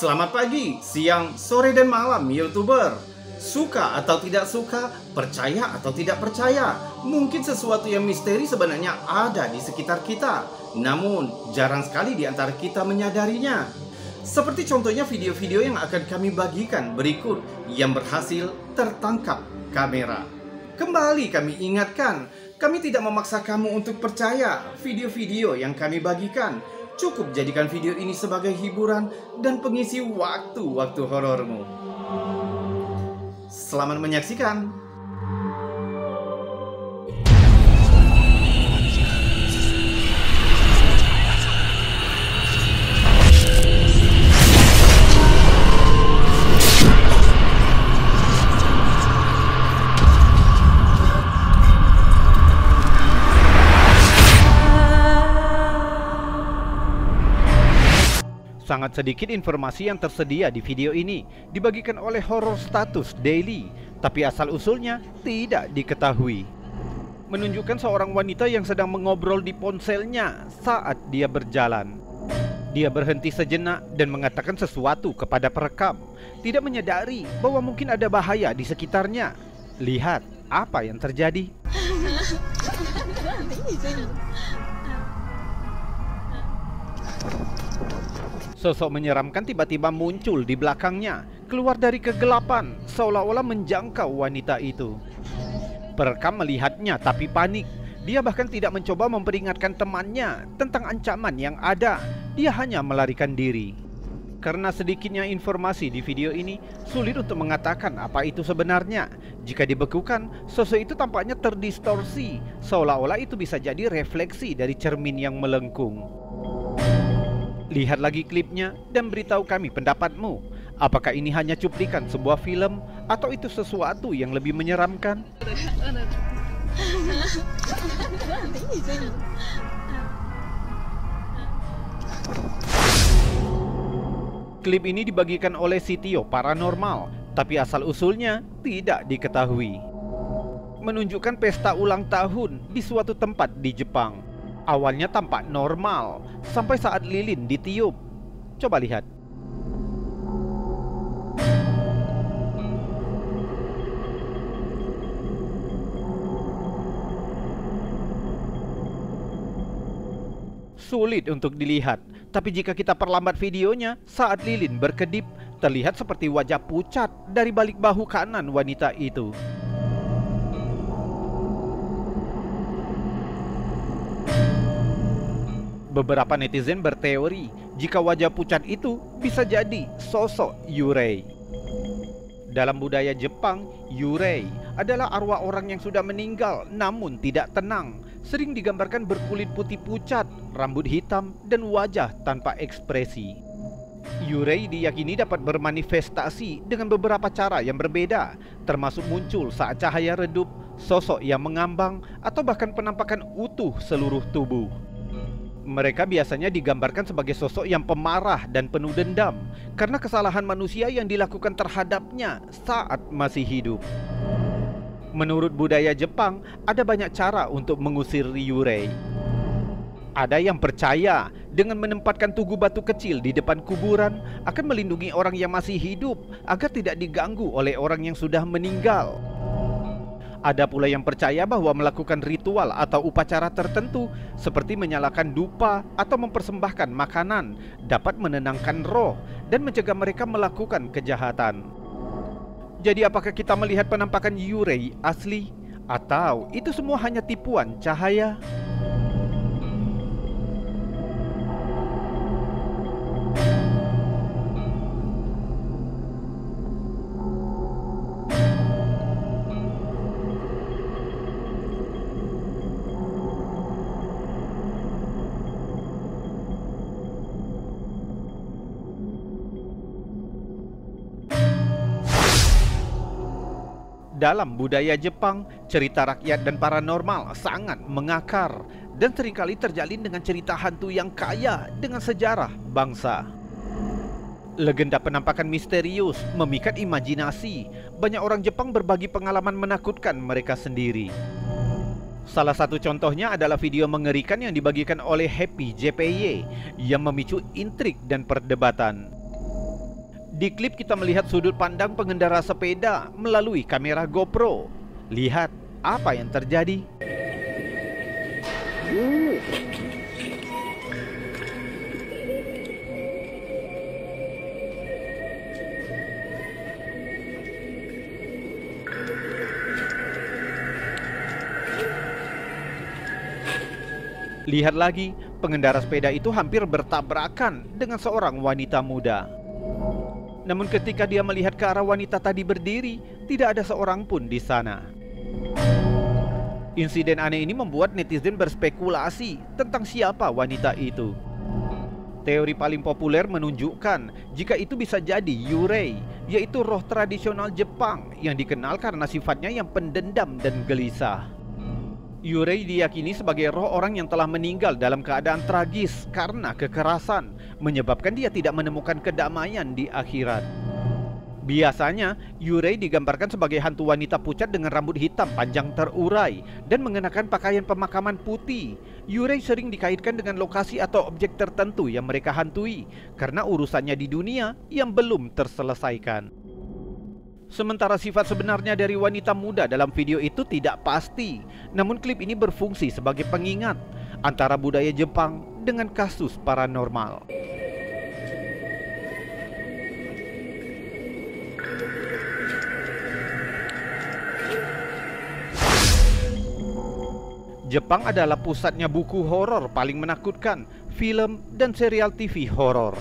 Selamat pagi, siang, sore, dan malam, YouTuber. Suka atau tidak suka, percaya atau tidak percaya, mungkin sesuatu yang misteri sebenarnya ada di sekitar kita. Namun, jarang sekali di antara kita menyadarinya. Seperti contohnya video-video yang akan kami bagikan berikut yang berhasil tertangkap kamera. Kembali kami ingatkan, kami tidak memaksa kamu untuk percaya video-video yang kami bagikan. Cukup jadikan video ini sebagai hiburan dan pengisi waktu-waktu horormu. Selamat menyaksikan. Sangat sedikit informasi yang tersedia di video ini dibagikan oleh Horror Status Daily, tapi asal-usulnya tidak diketahui. Menunjukkan seorang wanita yang sedang mengobrol di ponselnya saat dia berjalan. Dia berhenti sejenak dan mengatakan sesuatu kepada perekam, tidak menyadari bahwa mungkin ada bahaya di sekitarnya. Lihat apa yang terjadi. Sosok menyeramkan tiba-tiba muncul di belakangnya, keluar dari kegelapan, seolah-olah menjangkau wanita itu. Perekam melihatnya tapi panik. Dia bahkan tidak mencoba memperingatkan temannya tentang ancaman yang ada. Dia hanya melarikan diri. Karena sedikitnya informasi di video ini, sulit untuk mengatakan apa itu sebenarnya. Jika dibekukan, sosok itu tampaknya terdistorsi, seolah-olah itu bisa jadi refleksi dari cermin yang melengkung. Lihat lagi klipnya dan beritahu kami pendapatmu. Apakah ini hanya cuplikan sebuah film atau itu sesuatu yang lebih menyeramkan? Klip ini dibagikan oleh Sitio Paranormal, tapi asal-usulnya tidak diketahui. Menunjukkan pesta ulang tahun di suatu tempat di Jepang. Awalnya tampak normal, sampai saat lilin ditiup. Coba lihat. Sulit untuk dilihat, tapi jika kita perlambat videonya, saat lilin berkedip, terlihat seperti wajah pucat dari balik bahu kanan wanita itu. Beberapa netizen berteori jika wajah pucat itu bisa jadi sosok Yurei. Dalam budaya Jepang, Yurei adalah arwah orang yang sudah meninggal namun tidak tenang. Sering digambarkan berkulit putih pucat, rambut hitam, dan wajah tanpa ekspresi. Yurei diyakini dapat bermanifestasi dengan beberapa cara yang berbeda, termasuk muncul saat cahaya redup, sosok yang mengambang, atau bahkan penampakan utuh seluruh tubuh. Mereka biasanya digambarkan sebagai sosok yang pemarah dan penuh dendam karena kesalahan manusia yang dilakukan terhadapnya saat masih hidup. Menurut budaya Jepang, ada banyak cara untuk mengusir Yurei. Ada yang percaya dengan menempatkan tugu batu kecil di depan kuburan akan melindungi orang yang masih hidup agar tidak diganggu oleh orang yang sudah meninggal. Ada pula yang percaya bahwa melakukan ritual atau upacara tertentu seperti menyalakan dupa atau mempersembahkan makanan dapat menenangkan roh dan mencegah mereka melakukan kejahatan. Jadi apakah kita melihat penampakan Yurei asli atau itu semua hanya tipuan cahaya? Dalam budaya Jepang, cerita rakyat dan paranormal sangat mengakar dan seringkali terjalin dengan cerita hantu yang kaya dengan sejarah bangsa. Legenda penampakan misterius memikat imajinasi. Banyak orang Jepang berbagi pengalaman menakutkan mereka sendiri. Salah satu contohnya adalah video mengerikan yang dibagikan oleh Happy JPY yang memicu intrik dan perdebatan. Di klip kita melihat sudut pandang pengendara sepeda melalui kamera GoPro. Lihat apa yang terjadi. Lihat lagi, pengendara sepeda itu hampir bertabrakan dengan seorang wanita muda. Namun ketika dia melihat ke arah wanita tadi berdiri, tidak ada seorang pun di sana. Insiden aneh ini membuat netizen berspekulasi tentang siapa wanita itu. Teori paling populer menunjukkan jika itu bisa jadi Yurei, yaitu roh tradisional Jepang yang dikenal karena sifatnya yang pendendam dan gelisah. Yurei diyakini sebagai roh orang yang telah meninggal dalam keadaan tragis karena kekerasan, menyebabkan dia tidak menemukan kedamaian di akhirat. Biasanya, Yurei digambarkan sebagai hantu wanita pucat dengan rambut hitam panjang terurai dan mengenakan pakaian pemakaman putih. Yurei sering dikaitkan dengan lokasi atau objek tertentu yang mereka hantui karena urusannya di dunia yang belum terselesaikan. Sementara sifat sebenarnya dari wanita muda dalam video itu tidak pasti, namun klip ini berfungsi sebagai pengingat antara budaya Jepang dengan kasus paranormal. Jepang adalah pusatnya buku horor paling menakutkan, film dan serial TV horor.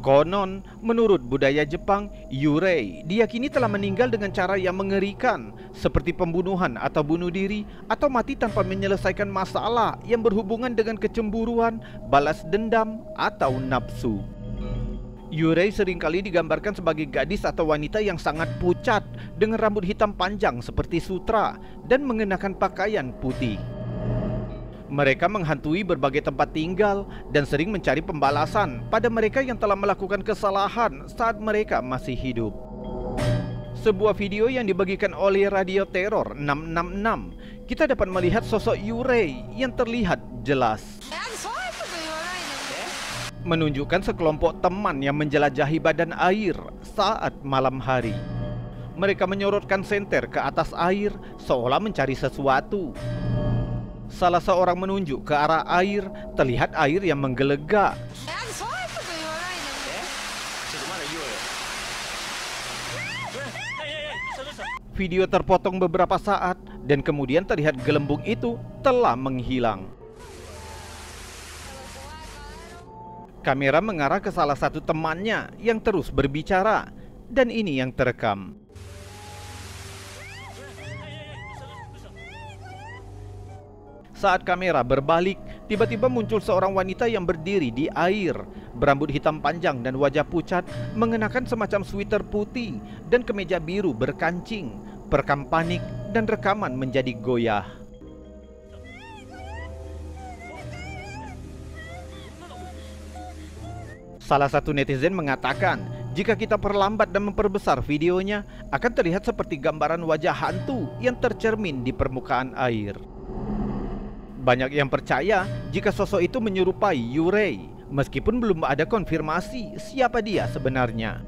Konon, menurut budaya Jepang, Yurei diyakini telah meninggal dengan cara yang mengerikan, seperti pembunuhan atau bunuh diri, atau mati tanpa menyelesaikan masalah yang berhubungan dengan kecemburuan, balas dendam, atau nafsu. Yurei seringkali digambarkan sebagai gadis atau wanita yang sangat pucat, dengan rambut hitam panjang seperti sutra, dan mengenakan pakaian putih. Mereka menghantui berbagai tempat tinggal dan sering mencari pembalasan pada mereka yang telah melakukan kesalahan saat mereka masih hidup. Sebuah video yang dibagikan oleh Radio Terror 666, kita dapat melihat sosok Yurei yang terlihat jelas, menunjukkan sekelompok teman yang menjelajahi badan air saat malam hari. Mereka menyorotkan senter ke atas air seolah mencari sesuatu. Salah seorang menunjuk ke arah air, terlihat air yang menggelegak. Video terpotong beberapa saat dan kemudian terlihat gelembung itu telah menghilang. Kamera mengarah ke salah satu temannya yang terus berbicara, dan ini yang terekam. Saat kamera berbalik, tiba-tiba muncul seorang wanita yang berdiri di air, berambut hitam panjang dan wajah pucat, mengenakan semacam sweater putih dan kemeja biru berkancing. Perekam panik dan rekaman menjadi goyah. Salah satu netizen mengatakan, jika kita perlambat dan memperbesar videonya, akan terlihat seperti gambaran wajah hantu yang tercermin di permukaan air. Banyak yang percaya jika sosok itu menyerupai Yurei, meskipun belum ada konfirmasi siapa dia sebenarnya.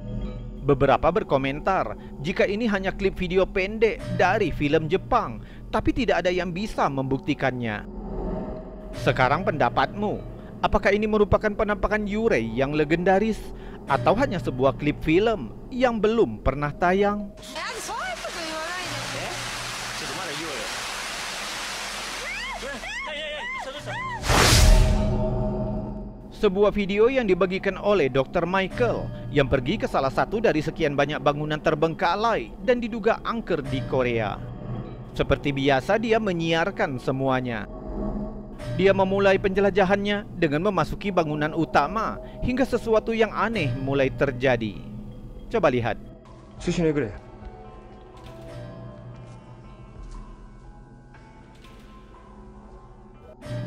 Beberapa berkomentar jika ini hanya klip video pendek dari film Jepang, tapi tidak ada yang bisa membuktikannya. Sekarang pendapatmu, apakah ini merupakan penampakan Yurei yang legendaris, atau hanya sebuah klip film yang belum pernah tayang? Sebuah video yang dibagikan oleh Dr. Michael yang pergi ke salah satu dari sekian banyak bangunan terbengkalai dan diduga angker di Korea. Seperti biasa, dia menyiarkan semuanya. Dia memulai penjelajahannya dengan memasuki bangunan utama hingga sesuatu yang aneh mulai terjadi. Coba lihat.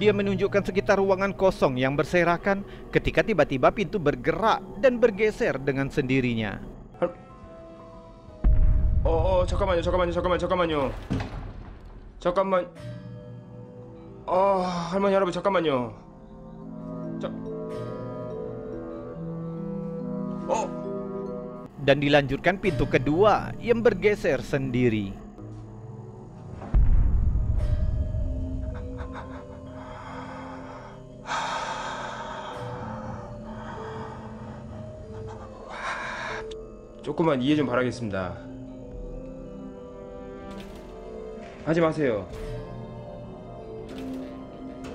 Dia menunjukkan sekitar ruangan kosong yang berserakan ketika tiba-tiba pintu bergerak dan bergeser dengan sendirinya. 잠깐만요. 할머니 여러분 잠깐만요. dan dilanjutkan pintu kedua yang bergeser sendiri. 조금만 이해 좀 바라겠습니다. 하지 마세요.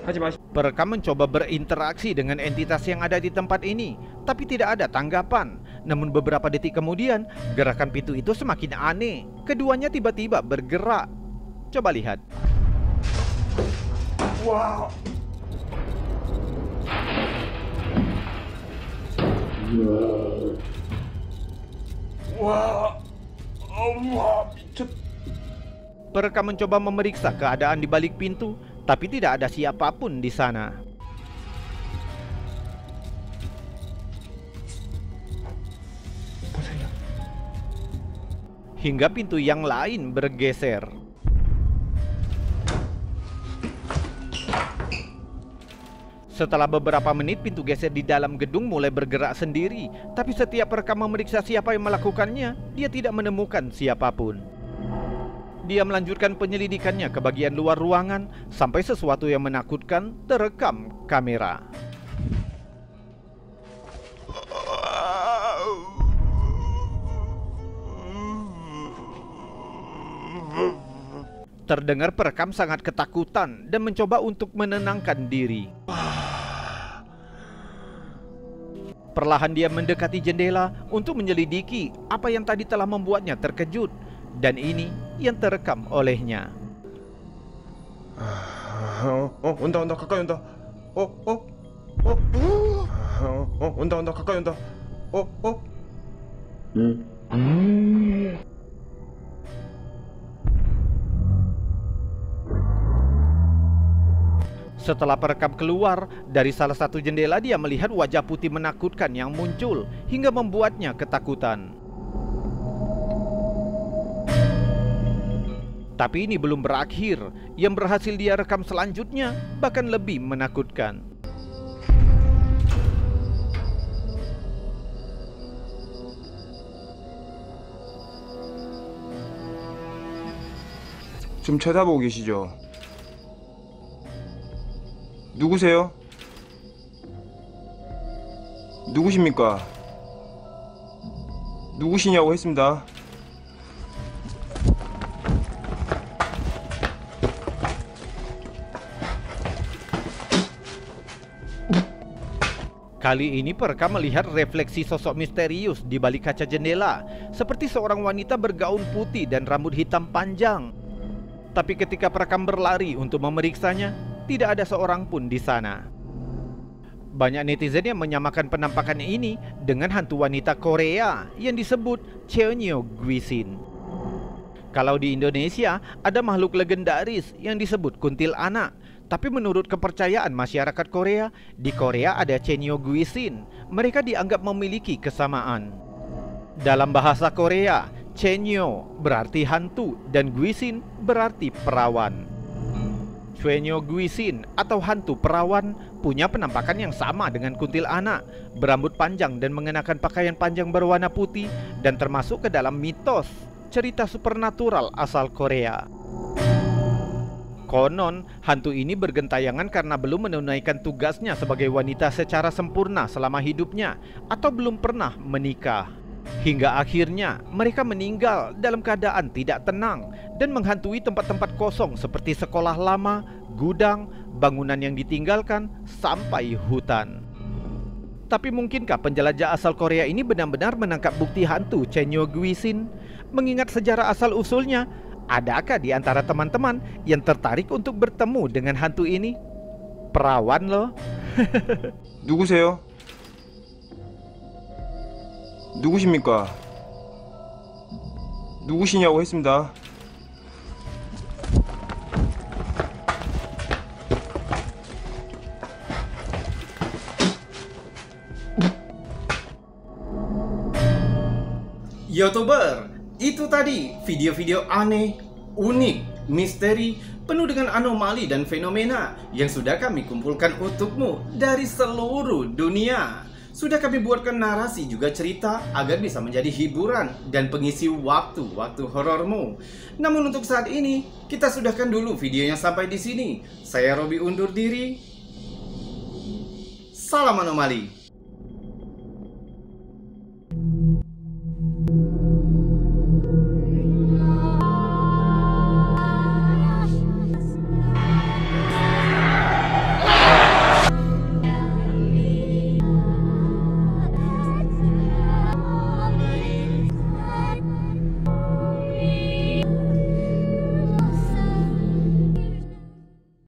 하지 마시. Perekam mencoba berinteraksi dengan entitas yang ada di tempat ini, tapi tidak ada tanggapan. Namun beberapa detik kemudian, gerakan pintu itu semakin aneh. Keduanya tiba-tiba bergerak. Coba lihat. Wow. Wah, Allah, Perekam mencoba memeriksa keadaan di balik pintu, tapi tidak ada siapapun di sana. Hingga pintu yang lain bergeser. Setelah beberapa menit, pintu geser di dalam gedung mulai bergerak sendiri. Tapi setiap perekam memeriksa siapa yang melakukannya, dia tidak menemukan siapapun. Dia melanjutkan penyelidikannya ke bagian luar ruangan sampai sesuatu yang menakutkan terekam kamera. Terdengar perekam sangat ketakutan dan mencoba untuk menenangkan diri. Perlahan dia mendekati jendela untuk menyelidiki apa yang tadi telah membuatnya terkejut. Dan ini yang terekam olehnya. 온다 가까이 온다. 온다 가까이 온다. Setelah perekam keluar dari salah satu jendela, dia melihat wajah putih menakutkan yang muncul hingga membuatnya ketakutan. Tapi ini belum berakhir. Yang berhasil dia rekam selanjutnya bahkan lebih menakutkan. 좀 쳐다보고 계시죠? 누구세요? 누구십니까? 누구시냐고 했습니다. Kali ini perekam melihat refleksi sosok misterius di balik kaca jendela, seperti seorang wanita bergaun putih dan rambut hitam panjang. Tapi ketika perekam berlari untuk memeriksanya, tidak ada seorang pun di sana. Banyak netizen yang menyamakan penampakan ini dengan hantu wanita Korea yang disebut Cheonyo Gwisin. Kalau di Indonesia ada makhluk legendaris yang disebut kuntilanak. Tapi menurut kepercayaan masyarakat Korea, di Korea ada Cheonyo Gwisin. Mereka dianggap memiliki kesamaan. Dalam bahasa Korea, Cheonyo berarti hantu dan Gwisin berarti perawan. Cheonyo Gwisin atau hantu perawan punya penampakan yang sama dengan kuntilanak, berambut panjang dan mengenakan pakaian panjang berwarna putih, dan termasuk ke dalam mitos cerita supernatural asal Korea. Konon, hantu ini bergentayangan karena belum menunaikan tugasnya sebagai wanita secara sempurna selama hidupnya atau belum pernah menikah. Hingga akhirnya mereka meninggal dalam keadaan tidak tenang dan menghantui tempat-tempat kosong seperti sekolah lama, gudang, bangunan yang ditinggalkan, sampai hutan. Tapi mungkinkah penjelajah asal Korea ini benar-benar menangkap bukti hantu Cheonyo Gwisin? Mengingat sejarah asal-usulnya, adakah di antara teman-teman yang tertarik untuk bertemu dengan hantu ini? Perawan loh. 누구세요? 누구십니까? 누구시냐고 했습니다. YouTuber, itu tadi video-video aneh, unik, misteri, penuh dengan anomali dan fenomena yang sudah kami kumpulkan untukmu dari seluruh dunia. Sudah kami buatkan narasi juga cerita agar bisa menjadi hiburan dan pengisi waktu horormu. Namun untuk saat ini, kita sudahkan dulu videonya sampai di sini. Saya Robi undur diri. Salam anomali.